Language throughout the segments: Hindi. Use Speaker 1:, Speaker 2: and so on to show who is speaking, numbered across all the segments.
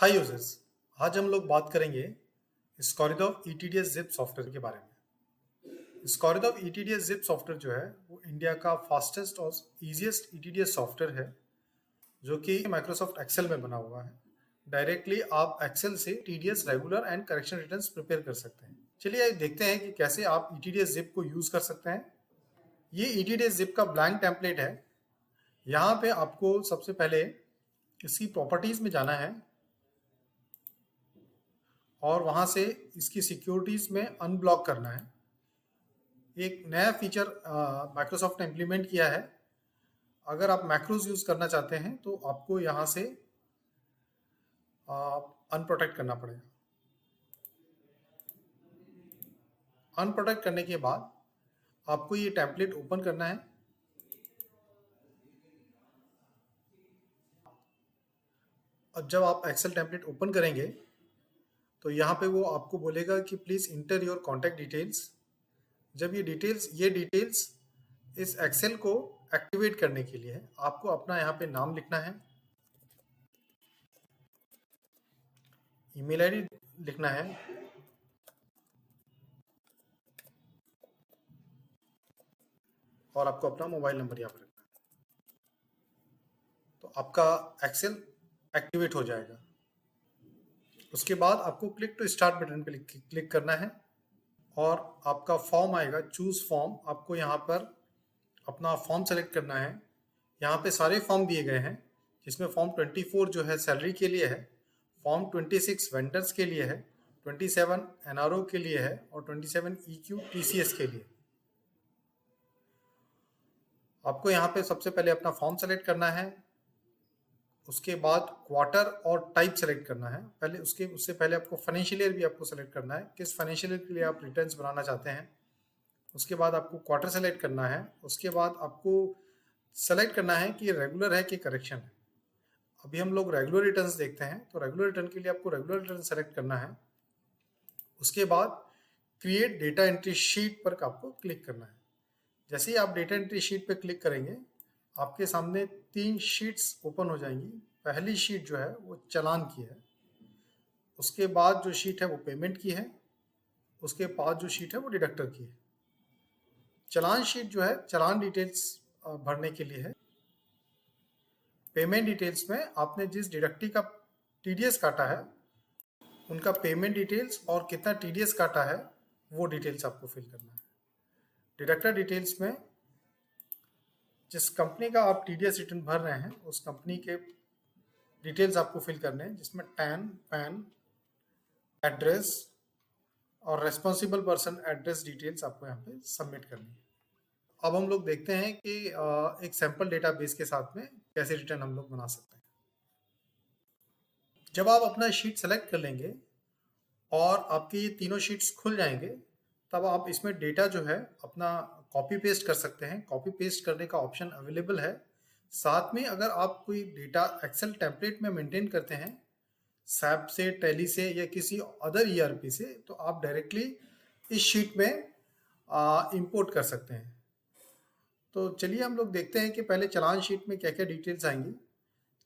Speaker 1: हाय यूजर्स। आज हम लोग बात करेंगे स्कॉरिडॉफ ईटीडीएस जिप सॉफ्टवेयर के बारे में। स्कॉरिडॉफ ईटीडीएस जिप सॉफ्टवेयर जो है वो इंडिया का फास्टेस्ट और इजीएस्ट ईटीडीएस सॉफ्टवेयर है, जो कि माइक्रोसॉफ्ट एक्सेल में बना हुआ है। डायरेक्टली आप एक्सेल से TDS regular and correction returns prepare कर सकते हैं। चलिए आइए देखते हैं कि कैसे आप ईटीडीएस जिप को यूज कर सकते हैं। ये ईटीडीएस जिप का ब्लैंक टेम्पलेट है। यहाँ पे आपको सबसे पहले इसकी प्रॉपर्टीज में जाना है और वहां से इसकी सिक्योरिटीज में अनब्लॉक करना है। एक नया फीचर माइक्रोसॉफ्ट ने इम्प्लीमेंट किया है। अगर आप मैक्रोज यूज करना चाहते हैं तो आपको यहाँ से अनप्रोटेक्ट करना पड़ेगा। अनप्रोटेक्ट करने के बाद आपको ये टेम्पलेट ओपन करना है। अब जब आप एक्सेल टेम्पलेट ओपन करेंगे तो यहाँ पे वो आपको बोलेगा कि please inter your contact details. जब ये डिटेल्स इस एक्सेल को एक्टिवेट करने के लिए है, आपको अपना यहाँ पे नाम लिखना है, ईमेल आईडी लिखना है, और आपको अपना मोबाइल नंबर यहाँ पर रखना है। तो आपका एक्सेल एक्टिवेट हो जाएगा। उसके बाद आपको क्लिक टू स्टार्ट बटन पे क्लिक करना है और आपका फॉर्म आएगा, चूज फॉर्म। आपको यहाँ पर अपना फॉर्म सेलेक्ट करना है। यहाँ पे सारे फॉर्म दिए गए हैं, जिसमें फॉर्म 24 जो है सैलरी के लिए है, फॉर्म 26 वेंडर्स के लिए है, 27 एनआरओ के लिए है और 27 ईक्यू टीसीएस के लिए। आपको यहाँ पे सबसे पहले अपना फॉर्म सेलेक्ट करना है। उसके बाद क्वार्टर और टाइप सेलेक्ट करना है। उससे पहले आपको फाइनेंशियल ईयर भी आपको सेलेक्ट करना है, किस फाइनेंशियल ईयर के लिए आप रिटर्न्स बनाना चाहते हैं। उसके बाद आपको क्वार्टर सेलेक्ट करना है। उसके बाद आपको सेलेक्ट करना है कि ये रेगुलर है कि करेक्शन है। अभी हम लोग रेगुलर रिटर्न्स देखते हैं, तो रेगुलर रिटर्न के लिए आपको रेगुलर रिटर्न सेलेक्ट करना है। उसके बाद क्रिएट डेटा एंट्री शीट पर आपको क्लिक करना है। जैसे ही आप डेटा एंट्री शीट पर क्लिक करेंगे, आपके सामने 3 शीट्स ओपन हो जाएंगी। पहली शीट जो है वो चालान की है। उसके बाद जो शीट है वो पेमेंट की है। उसके बाद जो शीट है वो डिडक्टर की है। चालान शीट जो है चालान डिटेल्स भरने के लिए है। पेमेंट डिटेल्स में आपने जिस डिडक्टी का टीडीएस काटा है उनका पेमेंट डिटेल्स और कितना टीडीएस काटा है वो डिटेल्स आपको फिल करना है। डिडक्टर डिटेल्स में जिस कंपनी का आप टीडीएस रिटर्न भर रहे हैं उस कंपनी के डिटेल्स आपको फिल करने हैं, जिसमें टैन, पैन, एड्रेस और रेस्पॉन्सिबल पर्सन एड्रेस डिटेल्स आपको यहाँ पे सबमिट करनी है। अब हम लोग देखते हैं कि एक सैंपल डेटाबेस के साथ में कैसे रिटर्न हम लोग बना सकते हैं। जब आप अपना शीट सेलेक्ट कर लेंगे और आपके ये तीनों शीट्स खुल जाएंगे, तब आप इसमें डेटा जो है अपना कॉपी पेस्ट कर सकते हैं। कॉपी पेस्ट करने का ऑप्शन अवेलेबल है। साथ में अगर आप कोई डेटा एक्सेल टेम्पलेट में मेंटेन करते हैं सैप से, टैली से या किसी अदर ईआरपी से, तो आप डायरेक्टली इस शीट में इंपोर्ट कर सकते हैं। तो चलिए हम लोग देखते हैं कि पहले चालान शीट में क्या क्या डिटेल्स आएंगी।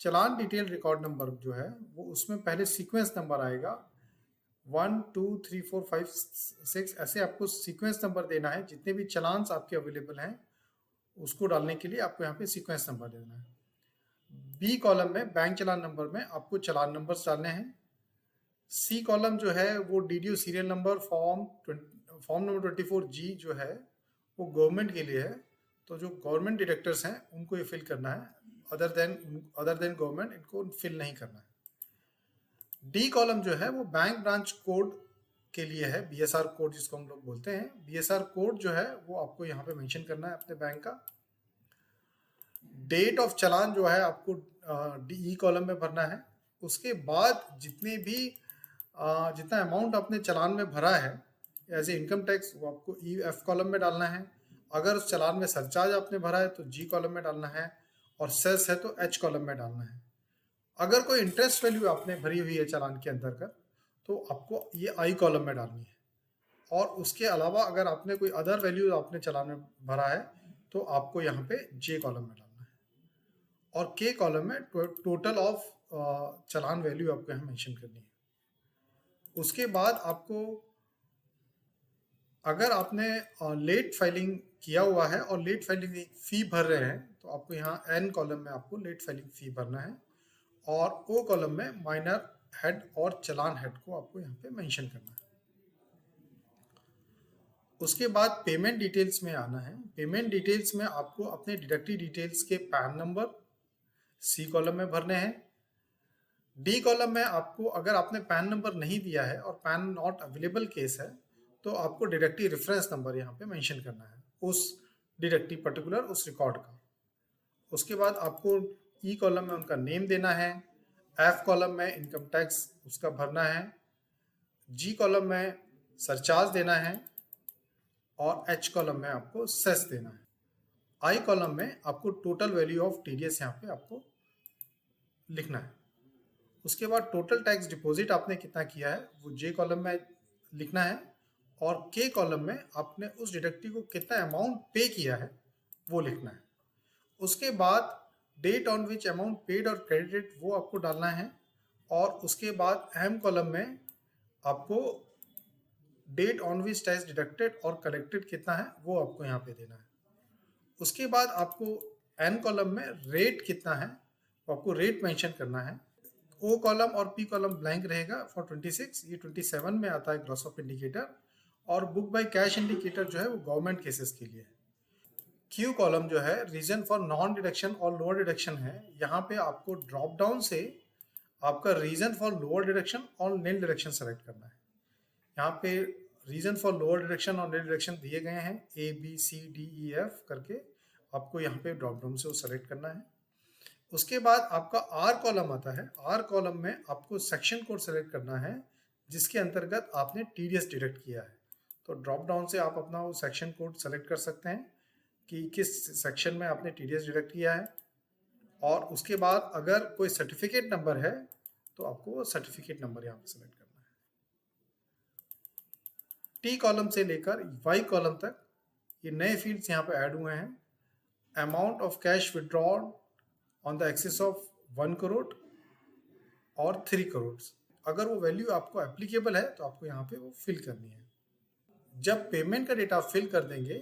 Speaker 1: चालान डिटेल रिकॉर्ड नंबर जो है वो उसमें पहले सीक्वेंस नंबर आएगा, 1 2 3 4 5 6 ऐसे आपको सीक्वेंस नंबर देना है। जितने भी चालान्स आपके अवेलेबल हैं उसको डालने के लिए आपको यहाँ पे सीक्वेंस नंबर देना है। बी कॉलम में बैंक चालान नंबर में आपको चालान नंबर्स डालने हैं। सी कॉलम जो है वो DDO serial number, form number 24G जो है वो गवर्नमेंट के लिए है। तो जो गवर्नमेंट डिरेक्टर्स हैं उनको ये फिल करना है, अदर देन गवर्नमेंट इनको फिल नहीं करना है। डी कॉलम जो है वो बैंक ब्रांच कोड के लिए है, बीएसआर कोड जिसको हम लोग बोलते हैं। बीएसआर कोड जो है वो आपको यहाँ पे मेंशन करना है अपने बैंक का। डेट ऑफ चालान जो है आपको डी कॉलम में भरना है। उसके बाद जितना अमाउंट आपने चालान में भरा है एज ए इनकम टैक्स, वो आपको एफ कॉलम में डालना है। अगर उस चालान में सरचार्ज आपने भरा है तो जी कॉलम में डालना है, और सेस है तो एच कॉलम में डालना है। अगर कोई इंटरेस्ट वैल्यू आपने भरी हुई है चालान के अंदर का, तो आपको ये आई कॉलम में डालनी है। और उसके अलावा अगर आपने कोई अदर वैल्यू आपने चालान में भरा है तो आपको यहाँ पे जे कॉलम में डालना है। और के कॉलम में टोटल ऑफ चालान वैल्यू आपको यहाँ मेंशन करनी है। उसके बाद आपको, अगर आपने लेट फाइलिंग किया हुआ है और लेट फाइलिंग फी भर रहे हैं, तो आपको यहाँ एन कॉलम में आपको लेट फाइलिंग फी भरना है और ओ कॉलम में माइनर हेड और चालान हेड को आपको यहाँ पे मेंशन करना है। उसके बाद पेमेंट डिटेल्स में आना है। पेमेंट डिटेल्स में आपको अपने डिडक्टिव डिटेल्स के पैन नंबर सी कॉलम में भरने हैं। डी कॉलम में आपको, अगर आपने पैन नंबर नहीं दिया है और पैन नॉट अवेलेबल केस है, तो आपको डिडक्टिव रेफरेंस नंबर यहाँ पे मेंशन करना है उस डिडक्टिव पर्टिकुलर उस रिकॉर्ड का। उसके बाद आपको ई कॉलम में उनका नेम देना है, एफ कॉलम में इनकम टैक्स उसका भरना है, जी कॉलम में सरचार्ज देना है और एच कॉलम में आपको सेस देना है। आई कॉलम में आपको टोटल वैल्यू ऑफ टीडीएस यहाँ पे आपको लिखना है। उसके बाद टोटल टैक्स डिपॉजिट आपने कितना किया है वो जे कॉलम में लिखना है और के कॉलम में आपने उस डिडक्टिव को कितना अमाउंट पे किया है वो लिखना है। उसके बाद date on which amount paid और क्रेडिटेड वो आपको डालना है और उसके बाद एम कॉलम में आपको date on which tax deducted और कलेक्टेड कितना है वो आपको यहाँ पे देना है। उसके बाद आपको एन कॉलम में रेट कितना है वो आपको रेट मेंशन करना है। ओ कॉलम और पी कॉलम ब्लैंक रहेगा फॉर 26, ये 27 में आता है ग्रॉस ऑफ इंडिकेटर, और बुक बाय कैश इंडिकेटर जो है वो गवर्नमेंट केसेस के लिए है। क्यू कॉलम जो है रीजन फॉर नॉन डिडक्शन और लोअर डिडक्शन है, यहाँ पे आपको ड्रॉप डाउन से आपका रीजन फॉर लोअर डिडक्शन और नील डिडक्शन सेलेक्ट करना है। यहाँ पे रीजन फॉर लोअर डिडक्शन और नील डिडक्शन दिए गए हैं ABCDEF करके, आपको यहाँ पे ड्रॉप डाउन से वो सेलेक्ट करना है। उसके बाद आपका आर कॉलम आता है। आर कॉलम में आपको सेक्शन कोड सेलेक्ट करना है जिसके अंतर्गत आपने टीडीएस डिडक्ट किया है। तो ड्रॉप डाउन से आप अपना वो सेक्शन कोड सेलेक्ट कर सकते हैं कि किस सेक्शन में आपने टीडीएस डिडक्ट किया है। और उसके बाद अगर कोई सर्टिफिकेट नंबर है तो आपको वो सर्टिफिकेट नंबर यहाँ पे सेलेक्ट करना है। टी कॉलम से लेकर वाई कॉलम तक ये नए फील्ड्स यहाँ पे ऐड हुए हैं। Amount of cash withdrawal on the excess of 1 crore और 3 करोड़, अगर वो वैल्यू आपको एप्लीकेबल है तो आपको यहाँ पे वो फिल करनी है। जब पेमेंट का डेटा फिल कर देंगे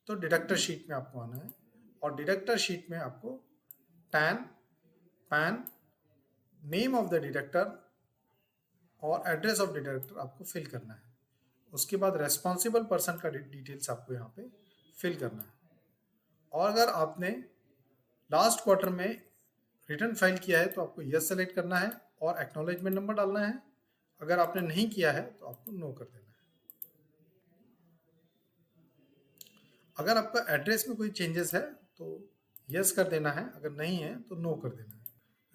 Speaker 1: तो डिडक्टर शीट में आपको आना है और डिडक्टर शीट में आपको tan, pan, name of the deductor और एड्रेस ऑफ डिडक्टर आपको फिल करना है। उसके बाद रेस्पॉन्सिबल पर्सन का डिटेल्स आपको यहाँ पे फिल करना है। और अगर आपने लास्ट क्वार्टर में रिटर्न फाइल किया है तो आपको यस सेलेक्ट करना है और एक्नॉलेजमेंट नंबर डालना है। अगर आपने नहीं किया है तो आपको नो कर देना है। अगर आपका एड्रेस में कोई चेंजेस है तो यस कर देना है, अगर नहीं है तो नो कर देना है।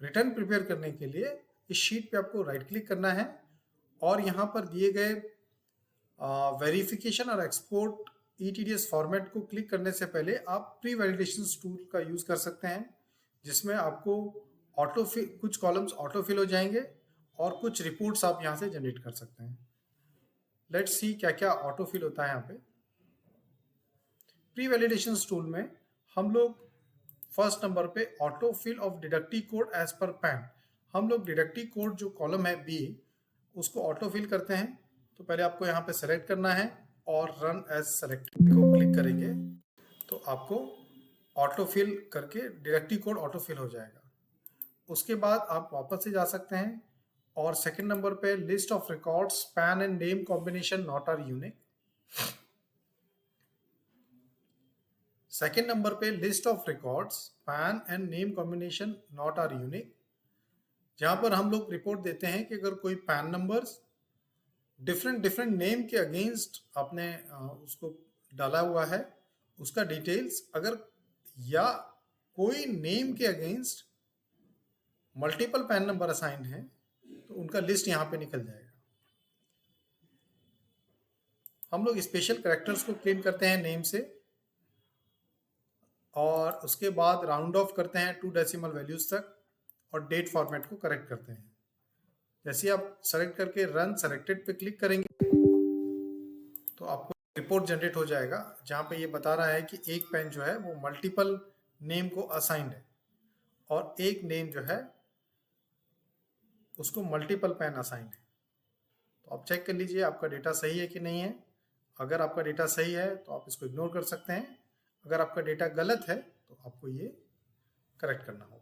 Speaker 1: रिटर्न प्रिपेयर करने के लिए इस शीट पे आपको राइट क्लिक करना है और यहाँ पर दिए गए वेरिफिकेशन और एक्सपोर्ट ETDS फॉर्मेट को क्लिक करने से पहले आप प्री वैलिडेशन टूल का यूज़ कर सकते हैं, जिसमें आपको ऑटो फिल, कुछ कॉलम्स ऑटो फिल हो जाएंगे और कुछ रिपोर्ट्स आप यहाँ से जनरेट कर सकते हैं। लेट्स सी क्या क्या ऑटो फिल होता है यहाँ पे। प्री वैलिडेशन टूल में हम लोग फर्स्ट नंबर पे auto fill of deductive code as per PAN, हम लोग डिडक्टिव कोड जो कॉलम है B उसको ऑटो फिल करते हैं। तो पहले आपको यहाँ पे सेलेक्ट करना है और रन एज सेलेक्ट को क्लिक करेंगे तो आपको ऑटो फिल करके डिडक्टिव कोड ऑटो फिल हो जाएगा। उसके बाद आप वापस से जा सकते हैं और सेकंड नंबर पे list of records PAN and name combination not are unique. Second number पे list of records PAN and name combination not are unique, जहां पर हम लोग रिपोर्ट देते हैं कि अगर कोई पैन नंबर्स डिफरेंट नेम के अगेंस्ट आपने उसको डाला हुआ है, उसका डिटेल्स अगर, या कोई नेम के against multiple pan number assigned है तो उनका लिस्ट यहाँ पे निकल जाएगा। हम लोग स्पेशल कैरेक्टर्स को क्लीन करते हैं नेम से और उसके बाद राउंड ऑफ करते हैं 2 डेसिमल वैल्यूज तक और डेट फॉर्मेट को करेक्ट करते हैं। जैसे आप सेलेक्ट करके रन सेलेक्टेड पे क्लिक करेंगे तो आपको रिपोर्ट जनरेट हो जाएगा जहाँ पे ये बता रहा है कि एक पेन जो है वो मल्टीपल नेम को असाइंड है और एक नेम जो है उसको मल्टीपल पैन असाइन है। तो आप चेक कर लीजिए आपका डेटा सही है कि नहीं है। अगर आपका डेटा सही है तो आप इसको इग्नोर कर सकते हैं, अगर आपका डेटा गलत है तो आपको ये करेक्ट करना होगा।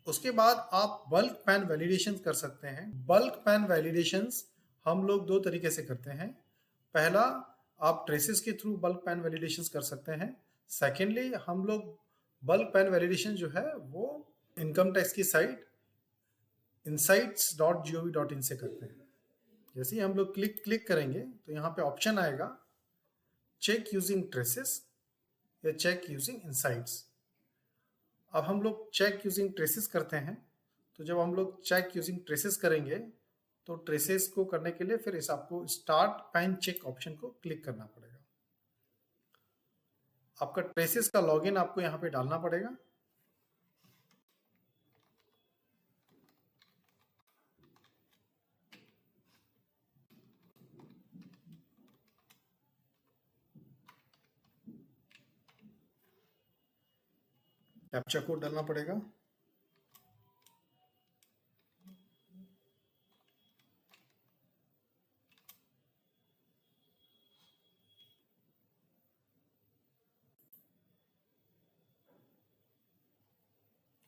Speaker 1: उसके बाद आप बल्क पैन वैलिडेशन कर सकते हैं। बल्क पैन वैलिडेशंस हम लोग दो तरीके से करते हैं। पहला, आप ट्रेसेस के थ्रू बल्क पैन वैलिडेशन कर सकते हैं। सेकेंडली, हम लोग बल्क पैन वैलिडेशन जो है वो इनकम टैक्स की साइट insights.gov.in से करते हैं। जैसे ही हम लोग क्लिक करेंगे तो यहाँ पे ऑप्शन आएगा चेक यूजिंग ट्रेसेस या चेक यूजिंग इनसाइट्स। अब हम लोग चेक यूजिंग ट्रेसेस करते हैं। तो जब हम लोग चेक यूजिंग ट्रेसेस करेंगे तो ट्रेसेस को करने के लिए फिर इस आपको स्टार्ट पैन चेक ऑप्शन को क्लिक करना पड़ेगा। आपका ट्रेसेस का लॉगिन आपको यहाँ पे डालना पड़ेगा। कैप्चा कोड डालना पड़ेगा।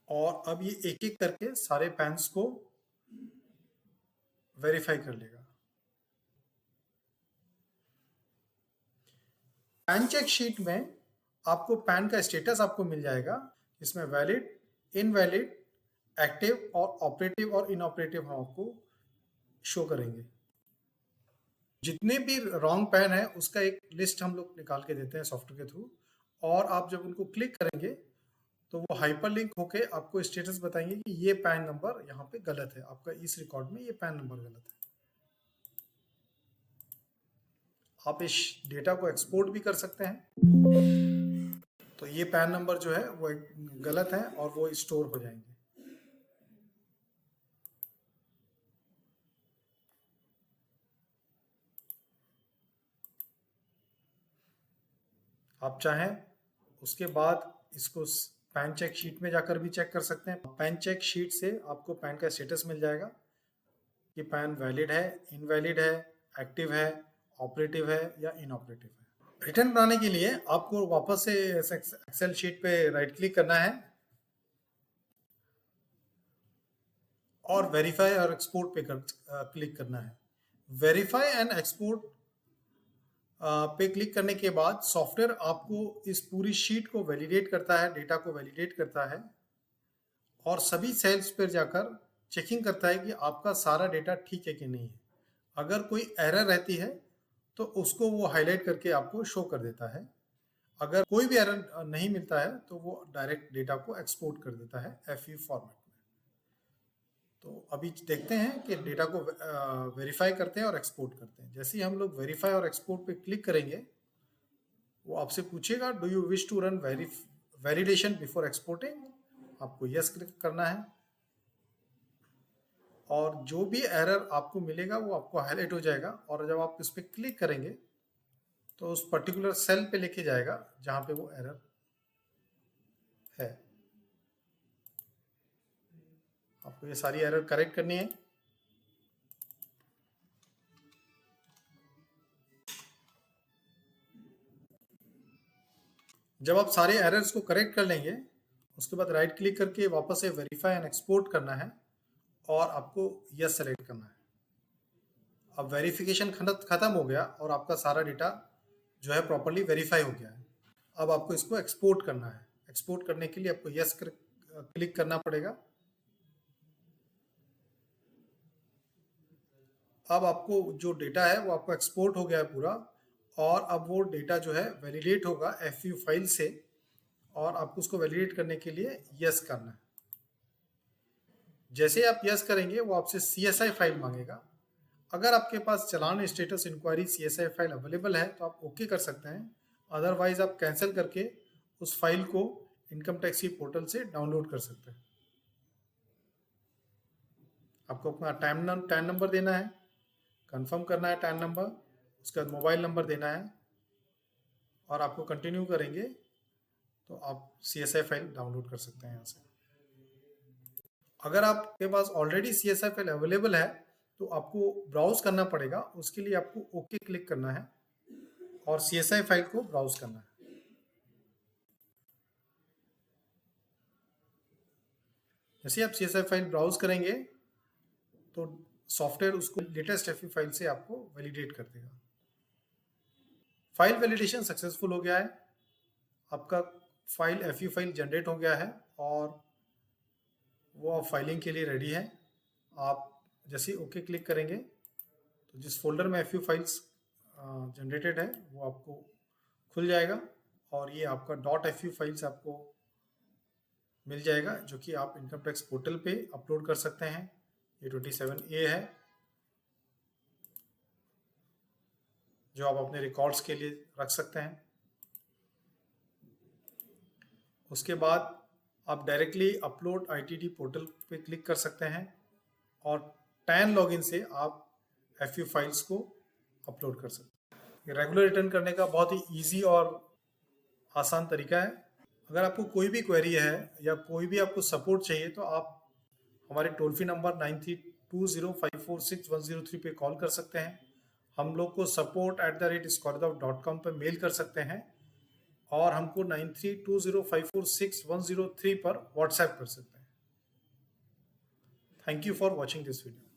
Speaker 1: और अब ये एक एक करके सारे पैन्स को वेरीफाई कर लेगा। पैन चेक शीट में आपको पैन का स्टेटस आपको मिल जाएगा, इसमें वैलिड, इनवैलिड, एक्टिव और ऑपरेटिव और इनऑपरेटिव हम आपको शो करेंगे। जितने भी रॉन्ग पैन है उसका एक लिस्ट हम लोग निकाल के देते हैं सॉफ्टवेयर के थ्रू, और आप जब उनको क्लिक करेंगे तो वो हाइपरलिंक होके आपको स्टेटस बताएंगे कि ये पैन नंबर यहाँ पे गलत है, आपका इस रिकॉर्ड में ये पैन नंबर गलत है। आप इस डेटा को एक्सपोर्ट भी कर सकते हैं। तो ये पैन नंबर जो है वो गलत है और वो स्टोर हो जाएंगे। आप चाहें उसके बाद इसको पैन चेक शीट में जाकर भी चेक कर सकते हैं। पैन चेक शीट से आपको पैन का स्टेटस मिल जाएगा कि पैन वैलिड है, इनवैलिड है, एक्टिव है, ऑपरेटिव है या इनऑपरेटिव है। रिटर्न बनाने के लिए आपको वापस से एक्सेल शीट पे राइट क्लिक करना है और वेरीफाई और एक्सपोर्ट पे क्लिक करना है। वेरीफाई एंड एक्सपोर्ट पे क्लिक करने के बाद सॉफ्टवेयर आपको इस पूरी शीट को वैलिडेट करता है, डेटा को वैलिडेट करता है और सभी सेल्स पर जाकर चेकिंग करता है कि आपका सारा डेटा ठीक है कि नहीं है। अगर कोई एरर रहती है तो उसको वो हाईलाइट करके आपको शो कर देता है। अगर कोई भी एरर नहीं मिलता है तो वो डायरेक्ट डेटा को एक्सपोर्ट कर देता है FU फॉर्मेट में। तो अभी देखते हैं कि डेटा को वेरीफाई करते हैं और एक्सपोर्ट करते हैं। जैसे ही हम लोग वेरीफाई और एक्सपोर्ट पे क्लिक करेंगे वो आपसे पूछेगा do you wish to run validation before exporting. आपको यस क्लिक करना है और जो भी एरर आपको मिलेगा वो आपको हाईलाइट हो जाएगा और जब आप इस पर क्लिक करेंगे तो उस पर्टिकुलर सेल पे लेके जाएगा जहां पे वो एरर है। आपको ये सारी एरर करेक्ट करनी है। जब आप सारे एरर्स को करेक्ट कर लेंगे उसके बाद राइट क्लिक करके वापस से वेरीफाई एंड एक्सपोर्ट करना है और आपको यस सेलेक्ट करना है। अब वेरिफिकेशन खत्म हो गया और आपका सारा डेटा जो है प्रॉपर्ली वेरीफाई हो गया है। अब आपको इसको एक्सपोर्ट करना है। एक्सपोर्ट करने के लिए आपको यस क्लिक करना पड़ेगा। अब आपको जो डेटा है वो आपको एक्सपोर्ट हो गया है पूरा और अब वो डेटा जो है वैलिडेट होगा FU फाइल से और आपको उसको वैलिडेट करने के लिए यस करना है। जैसे आप यस करेंगे वो आपसे CSI फाइल मांगेगा। अगर आपके पास चालान status inquiry CSI file available है तो आप ओके कर सकते हैं, अदरवाइज आप कैंसिल करके उस फाइल को इनकम टैक्स की पोर्टल से डाउनलोड कर सकते हैं। आपको अपना टैन नंबर देना है, कंफर्म करना है टैन नंबर, उसके बाद मोबाइल नंबर देना है और आपको कंटिन्यू करेंगे तो आप CSI फाइल डाउनलोड कर सकते हैं यहाँ से। अगर आपके पास ऑलरेडी CSI फाइल अवेलेबल है तो आपको ब्राउज करना पड़ेगा, उसके लिए आपको ओके क्लिक करना है और CSI फाइल को ब्राउज करना है। जैसे आप CSI फाइल ब्राउज करेंगे तो सॉफ्टवेयर उसको लेटेस्ट FU फाइल से आपको वैलिडेट कर देगा। फाइल वैलिडेशन सक्सेसफुल हो गया है, आपका फाइल FU फाइल जनरेट हो गया है और वो अब फाइलिंग के लिए रेडी है। आप जैसे ओके क्लिक करेंगे तो जिस फोल्डर में FU फाइल्स जनरेटेड है वो आपको खुल जाएगा और ये आपका .FU फाइल्स आपको मिल जाएगा, जो कि आप इनकम टैक्स पोर्टल पे अपलोड कर सकते हैं। ये 27A है जो आप अपने रिकॉर्ड्स के लिए रख सकते हैं। उसके बाद आप डायरेक्टली अपलोड ITD पोर्टल पे क्लिक कर सकते हैं और टैन लॉगिन से आप FU फाइल्स को अपलोड कर सकते हैं। ये रेगुलर रिटर्न करने का बहुत ही ईजी और आसान तरीका है। अगर आपको कोई भी क्वेरी है या कोई भी आपको सपोर्ट चाहिए तो आप हमारे टोल फ्री नंबर 9320546103 पे कॉल कर सकते हैं। हम लोग को support@squaredaw.com पर मेल कर सकते हैं और हमको 9320546103 पर व्हाट्सएप कर सकते हैं। Thank you for watching this video.